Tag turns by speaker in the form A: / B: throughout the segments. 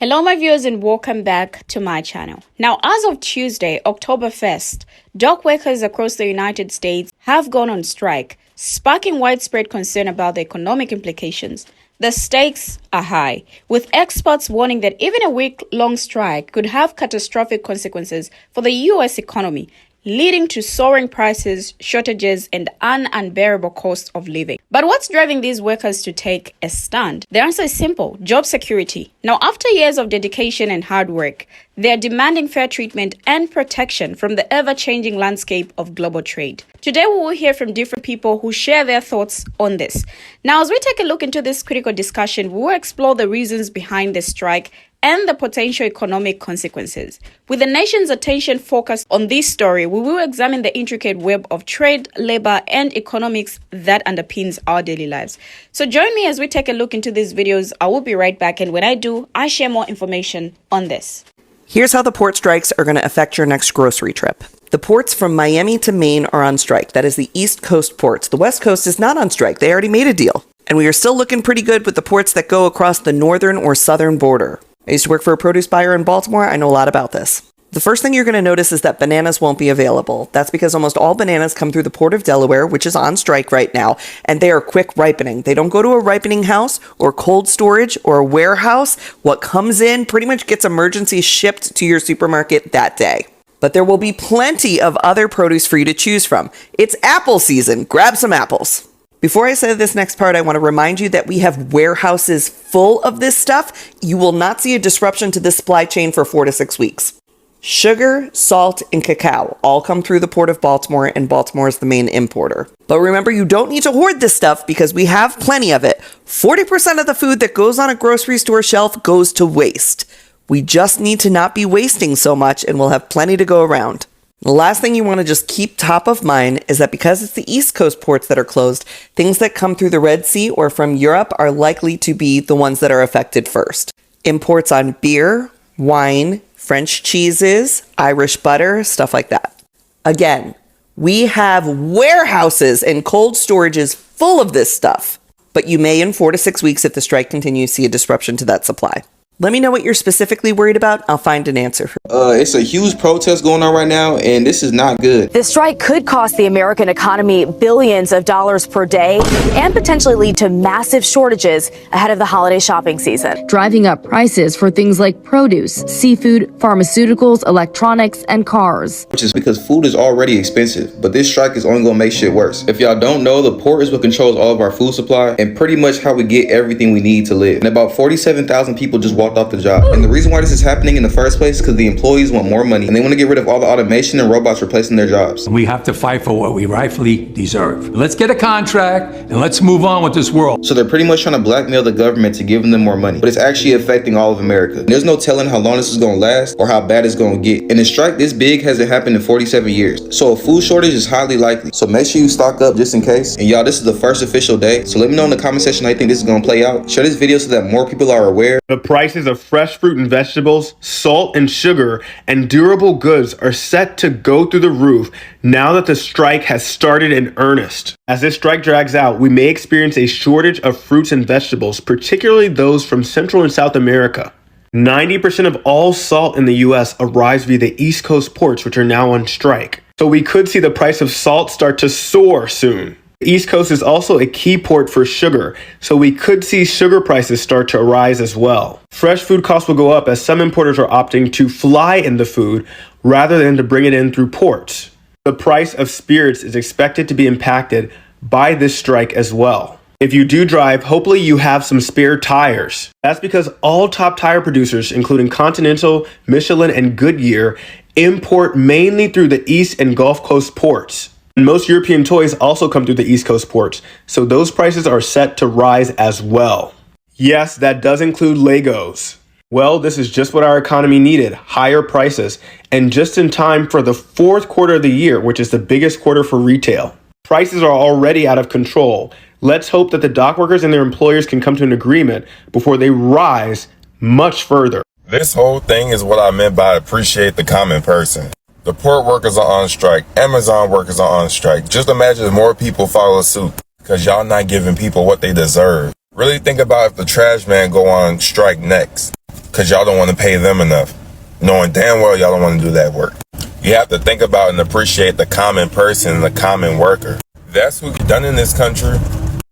A: Hello my viewers and welcome back to my channel. Now, as of Tuesday, October 1st, dock workers across the United States have gone on strike, sparking widespread concern about the economic implications. The stakes are high, with experts warning that even a week-long strike could have catastrophic consequences for the U.S. economy, leading to soaring prices, shortages, and an unbearable cost of living. But what's driving these workers to take a stand? The answer is simple: job security. Now, after years of dedication and hard work, they are demanding fair treatment and protection from the ever-changing landscape of global trade. Today, we will hear from different people who share their thoughts on this. Now, as we take a look into this critical discussion, we will explore the reasons behind the strike and the potential economic consequences. With the nation's attention focused on this story, we will examine the intricate web of trade, labor, and economics that underpins our daily lives. So join me as we take a look into these videos. I will be right back, and when I do, I share more information on this.
B: Here's how the port strikes are going to affect your next grocery trip. The ports from Miami to Maine are on strike. That is the East Coast ports. The West Coast is not on strike. They already made a deal. And we are still looking pretty good with the ports that go across the northern or southern border. I used to work for a produce buyer in Baltimore. I know a lot about this. The first thing you're going to notice is that bananas won't be available. That's because almost all bananas come through the Port of Delaware, which is on strike right now, and they are quick ripening. They don't go to a ripening house or cold storage or a warehouse. What comes in pretty much gets emergency shipped to your supermarket that day. But there will be plenty of other produce for you to choose from. It's apple season. Grab some apples. Before I say this next part, I want to remind you that we have warehouses full of this stuff. You will not see a disruption to this supply chain for 4 to 6 weeks. Sugar, salt, and cacao all come through the Port of Baltimore, and Baltimore is the main importer. But remember, you don't need to hoard this stuff because we have plenty of it. 40% of the food that goes on a grocery store shelf goes to waste. We just need to not be wasting so much, and we'll have plenty to go around. The last thing you want to just keep top of mind is that because it's the East Coast ports that are closed, things that come through the Red Sea or from Europe are likely to be the ones that are affected first. Imports on beer, wine, French cheeses, Irish butter, stuff like that. Again, we have warehouses and cold storages full of this stuff, but you may in 4 to 6 weeks, if the strike continues, see a disruption to that supply. Let me know what you're specifically worried about. I'll find an answer.
C: It's a huge protest going on right now, and this is not good.
D: The strike could cost the American economy billions of dollars per day and potentially lead to massive shortages ahead of the holiday shopping season,
E: driving up prices for things like produce, seafood, pharmaceuticals, electronics, and cars.
C: Which is because food is already expensive, but this strike is only going to make shit worse. If y'all don't know, the port is what controls all of our food supply and pretty much how we get everything we need to live. And about 47,000 people just walked off the job. And the reason why this is happening in the first place is because the employees want more money and they want to get rid of all the automation and robots replacing their jobs.
F: We have to fight for what we rightfully deserve. Let's get a contract and let's move on with this world.
C: So they're pretty much trying to blackmail the government to give them more money, but it's actually affecting all of America. And there's no telling how long this is going to last or how bad it's going to get. And a strike this big hasn't happened in 47 years. So a food shortage is highly likely. So make sure you stock up just in case. And y'all, this is the first official day. So let me know in the comment section how you think this is going to play out. Share this video so that more people are aware.
G: The prices of fresh fruit and vegetables, salt and sugar, and durable goods are set to go through the roof now that the strike has started in earnest. As this strike drags out, we may experience a shortage of fruits and vegetables, particularly those from Central and South America. 90% of all salt in the US arrives via the East Coast ports, which are now on strike. So we could see the price of salt start to soar soon. The East Coast is also a key port for sugar, so we could see sugar prices start to rise as well. Fresh food costs will go up as some importers are opting to fly in the food rather than to bring it in through ports. The price of spirits is expected to be impacted by this strike as well. If you do drive, hopefully you have some spare tires. That's because all top tire producers, including Continental, Michelin, and Goodyear, import mainly through the East and Gulf Coast ports. And most European toys also come through the East Coast ports, so those prices are set to rise as well. Yes, that does include Legos. Well, this is just what our economy needed, higher prices, and just in time for the fourth quarter of the year, which is the biggest quarter for retail. Prices are already out of control. Let's hope that the dock workers and their employers can come to an agreement before they rise much further.
H: This whole thing is what I meant by appreciate the common person. The port workers are on strike. Amazon workers are on strike. Just imagine if more people follow suit because y'all not giving people what they deserve. Really think about if the trash man go on strike next. because y'all don't want to pay them enough, knowing damn well y'all don't want to do that work. You have to think about and appreciate the common person, the common worker. That's who's done in this country.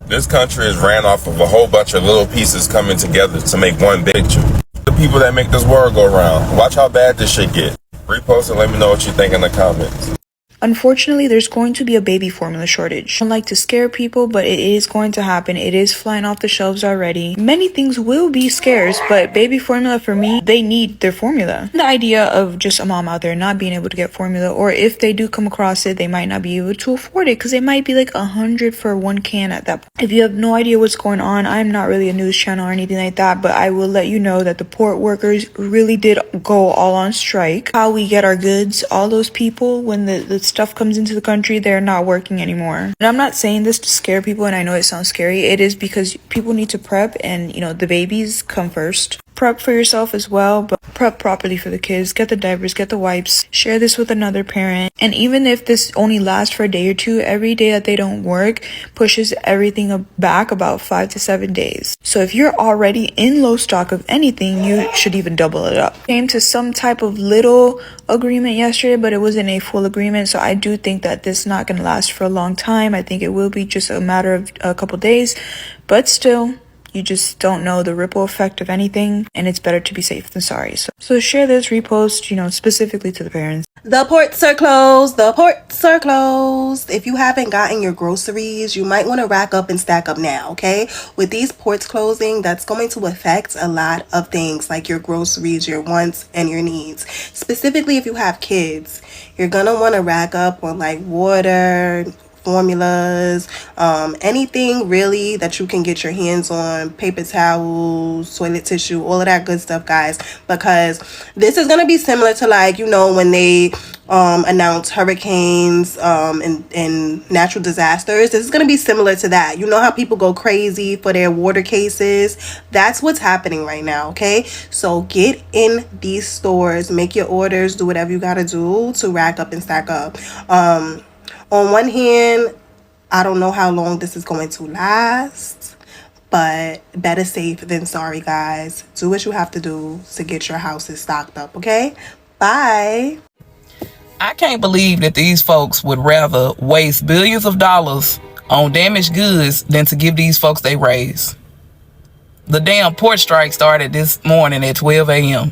H: This country is ran off of a whole bunch of little pieces coming together to make one big picture. The people that make this world go round. Watch how bad this shit get. Repost and let me know what you think in the comments.
I: Unfortunately, there's going to be a baby formula shortage. I don't like to scare people, but it is going to happen. It is flying off the shelves already. Many things will be scarce, but baby formula, for me, they need their formula. The idea of just a mom out there not being able to get formula, or if they do come across it, they might not be able to afford it because it might be like 100 for one can at that point. If you have no idea what's going on, I'm not really a news channel or anything like that, but I will let you know that the port workers really did go all on strike. How we get our goods, all those people, when the stuff comes into the country, they're not working anymore. And I'm not saying this to scare people, and I know it sounds scary. It is because people need to prep, and the babies come first. Prep for yourself as well, but prep properly for the kids. Get the diapers, get the wipes, share this with another parent. And even if this only lasts for a day or two, every day that they don't work pushes everything back about 5 to 7 days. So if you're already in low stock of anything, you should even double it up. Came to some type of little agreement yesterday, but it wasn't a full agreement. So I do think that this is not going to last for a long time. I think it will be just a matter of a couple days, but still, you just don't know the ripple effect of anything, and it's better to be safe than sorry. So share this, repost, specifically to the parents.
J: The ports are closed. The ports are closed. If you haven't gotten your groceries, you might want to rack up and stack up now, okay? With these ports closing, that's going to affect a lot of things like your groceries, your wants, and your needs. Specifically, if you have kids, you're going to want to rack up on like water, formulas, anything really that you can get your hands on, paper towels, toilet tissue, all of that good stuff, guys, because this is going to be similar to like, when they announce hurricanes and natural disasters. This is going to be similar to that. You know how people go crazy for their water cases? That's what's happening right now, okay? So get in these stores, make your orders, do whatever you got to do to rack up and stack up. On one hand, I don't know how long this is going to last, but better safe than sorry, guys. Do what you have to do to get your houses stocked up, okay? Bye.
K: I can't believe that these folks would rather waste billions of dollars on damaged goods than to give these folks their raise. The damn port strike started this morning at 12 a.m. All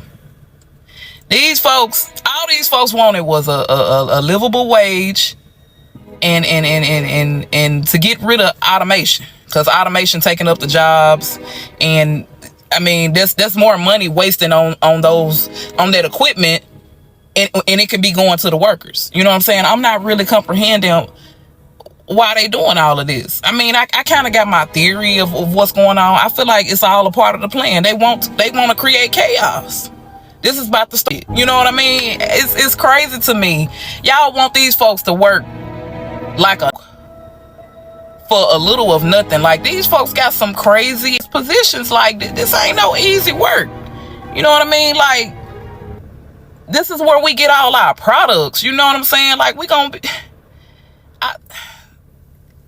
K: these folks wanted was a livable wage, and to get rid of automation, because automation taking up the jobs, and I mean that's more money wasting on that equipment, and it can be going to the workers. You know what I'm saying? I'm not really comprehending why they doing all of this. I mean, I kind of got my theory of what's going on. I feel like it's all a part of the plan. They want to create chaos. This is about to start. You know what I mean? It's crazy to me. Y'all want these folks to work for a little of nothing. Like, these folks got some crazy positions. Like, this ain't no easy work. You know what I mean? Like, this is where we get all our products. You know what I'm saying? Like, we gonna be...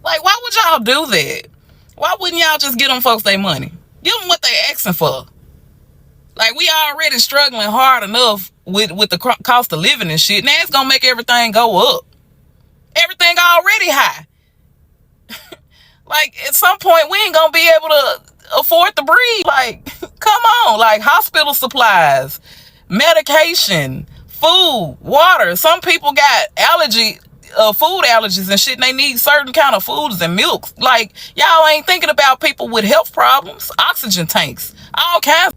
K: why would y'all do that? Why wouldn't y'all just get them folks their money? Give them what they asking for. Like, we already struggling hard enough with the cost of living and shit. Now it's gonna make everything go up. Everything already high. Like, at some point, we ain't gonna be able to afford to breathe. Like, come on. Like, hospital supplies, medication, food, water. Some people got food allergies and shit, and they need certain kind of foods and milks. Like, y'all ain't thinking about people with health problems, oxygen tanks, all kinds.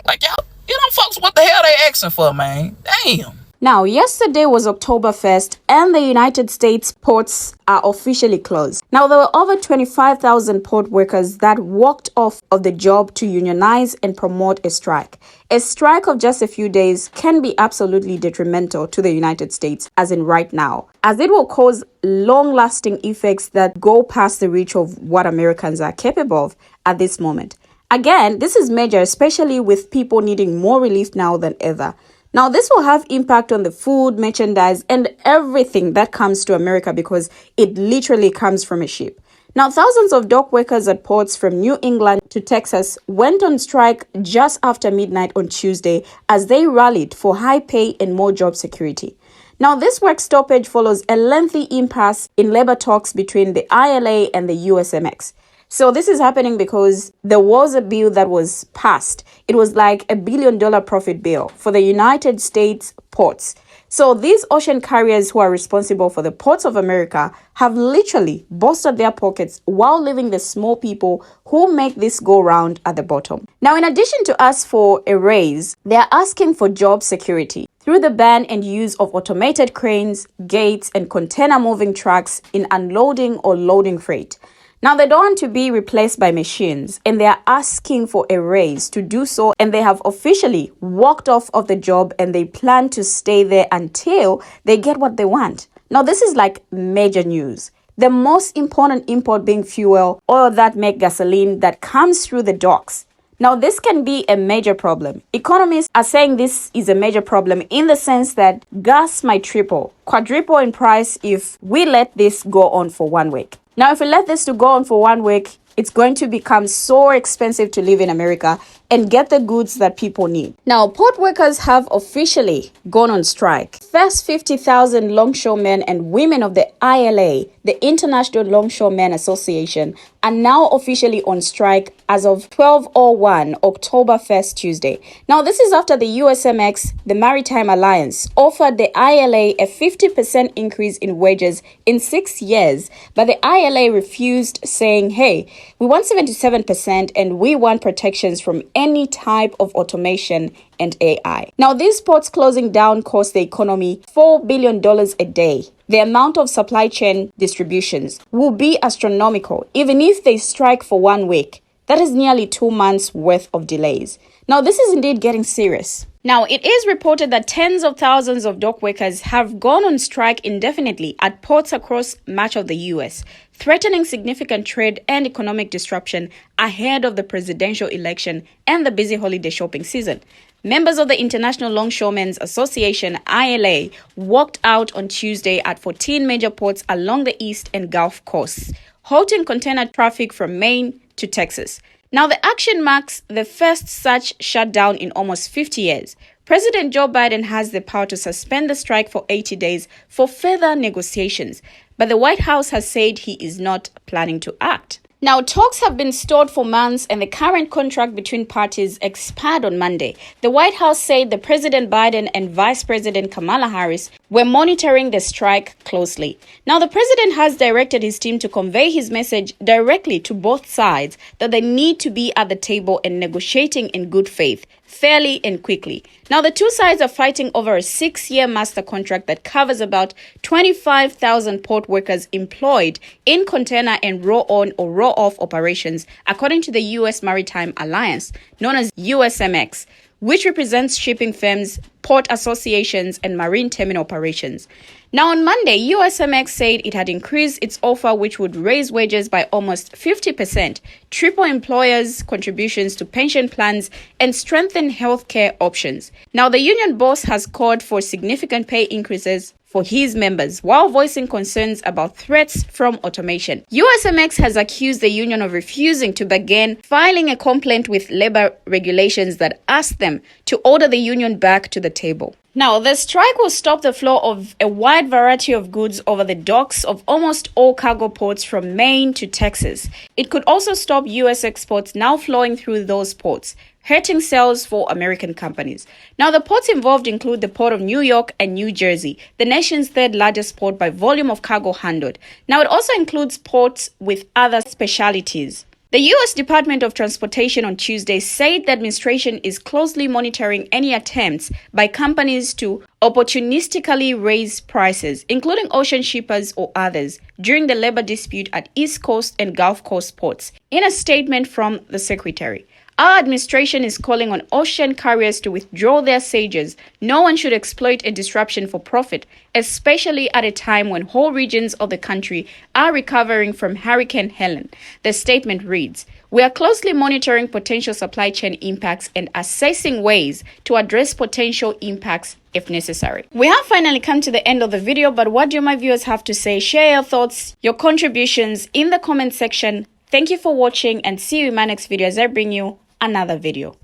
K: Like, y'all, folks, what the hell they asking for, man? Damn.
A: Now, yesterday was October 1st, and the United States ports are officially closed. Now, there were over 25,000 port workers that walked off of the job to unionize and promote a strike. A strike of just a few days can be absolutely detrimental to the United States, as in right now, as it will cause long-lasting effects that go past the reach of what Americans are capable of at this moment. Again, this is major, especially with people needing more relief now than ever. Now, this will have impact on the food, merchandise, and everything that comes to America because it literally comes from a ship. Now, thousands of dock workers at ports from New England to Texas went on strike just after midnight on Tuesday as they rallied for high pay and more job security. Now, this work stoppage follows a lengthy impasse in labor talks between the ILA and the USMX. So this is happening because there was a bill that was passed. It was like $1 billion profit bill for the United States ports. So these ocean carriers who are responsible for the ports of America have literally busted their pockets while leaving the small people who make this go round at the bottom. Now, in addition to ask for a raise, they are asking for job security through the ban and use of automated cranes, gates, and container moving trucks in unloading or loading freight. Now, they don't want to be replaced by machines, and they are asking for a raise to do so, and they have officially walked off of the job, and they plan to stay there until they get what they want. Now, this is like major news. The most important import being fuel, oil that make gasoline that comes through the docks. Now, this can be a major problem. Economists are saying this is a major problem in the sense that gas might triple, quadruple in price if we let this go on for 1 week. Now, if we let this to go on for 1 week, it's going to become so expensive to live in America and get the goods that people need. Now, port workers have officially gone on strike. First 50,000 longshoremen and women of the ILA, the International Longshoremen Association, are now officially on strike as of 12:01 October 1st, Tuesday. Now, this is after the USMX, the Maritime Alliance, offered the ILA a 50% increase in wages in 6 years, but the ILA refused, saying, hey, we want 77% and we want protections from any type of automation and AI. Now, these ports closing down cost the economy $4 billion a day. The amount of supply chain distributions will be astronomical, even if they strike for 1 week. That is nearly 2 months worth of delays. Now, this is indeed getting serious. Now, it is reported that tens of thousands of dock workers have gone on strike indefinitely at ports across much of the U.S., threatening significant trade and economic disruption ahead of the presidential election and the busy holiday shopping season. Members of the International Longshoremen's Association, ILA, walked out on Tuesday at 14 major ports along the East and Gulf coasts, halting container traffic from Maine to Texas. Now, the action marks the first such shutdown in almost 50 years. President Joe Biden has the power to suspend the strike for 80 days for further negotiations, but the White House has said he is not planning to act. Now, talks have been stalled for months and the current contract between parties expired on Monday. The White House said that President Biden and Vice President Kamala Harris were monitoring the strike closely. Now, the president has directed his team to convey his message directly to both sides that they need to be at the table and negotiating in good faith, fairly and quickly. Now, the two sides are fighting over a 6-year master contract that covers about 25,000 port workers employed in container and roll-on or roll-off operations, according to the U.S. Maritime Alliance, known as USMX, which represents shipping firms, port associations, and marine terminal operations. Now, on Monday, USMX said it had increased its offer, which would raise wages by almost 50%, triple employers' contributions to pension plans, and strengthen healthcare options. Now, the union boss has called for significant pay increases for his members while voicing concerns about threats from automation. USMX has accused the union of refusing to begin filing a complaint with labor regulations that ask them to order the union back to the table. Now, the strike will stop the flow of a wide variety of goods over the docks of almost all cargo ports from Maine to Texas. It could also stop U.S. exports now flowing through those ports, hurting sales for American companies. Now, the ports involved include the Port of New York and New Jersey, the nation's third largest port by volume of cargo handled. Now, it also includes ports with other specialties. The U.S. Department of Transportation on Tuesday said the administration is closely monitoring any attempts by companies to opportunistically raise prices, including ocean shippers or others, during the labor dispute at East Coast and Gulf Coast ports. In a statement from the secretary, Our administration is calling on ocean carriers to withdraw their sages. No one should exploit a disruption for profit, especially at a time when whole regions of the country are recovering from Hurricane Helen. The statement reads, "We are closely monitoring potential supply chain impacts and assessing ways to address potential impacts if necessary." We have finally come to the end of the video, but what do my viewers have to say? Share your thoughts, your contributions in the comment section. Thank you for watching and see you in my next video as I bring you another video.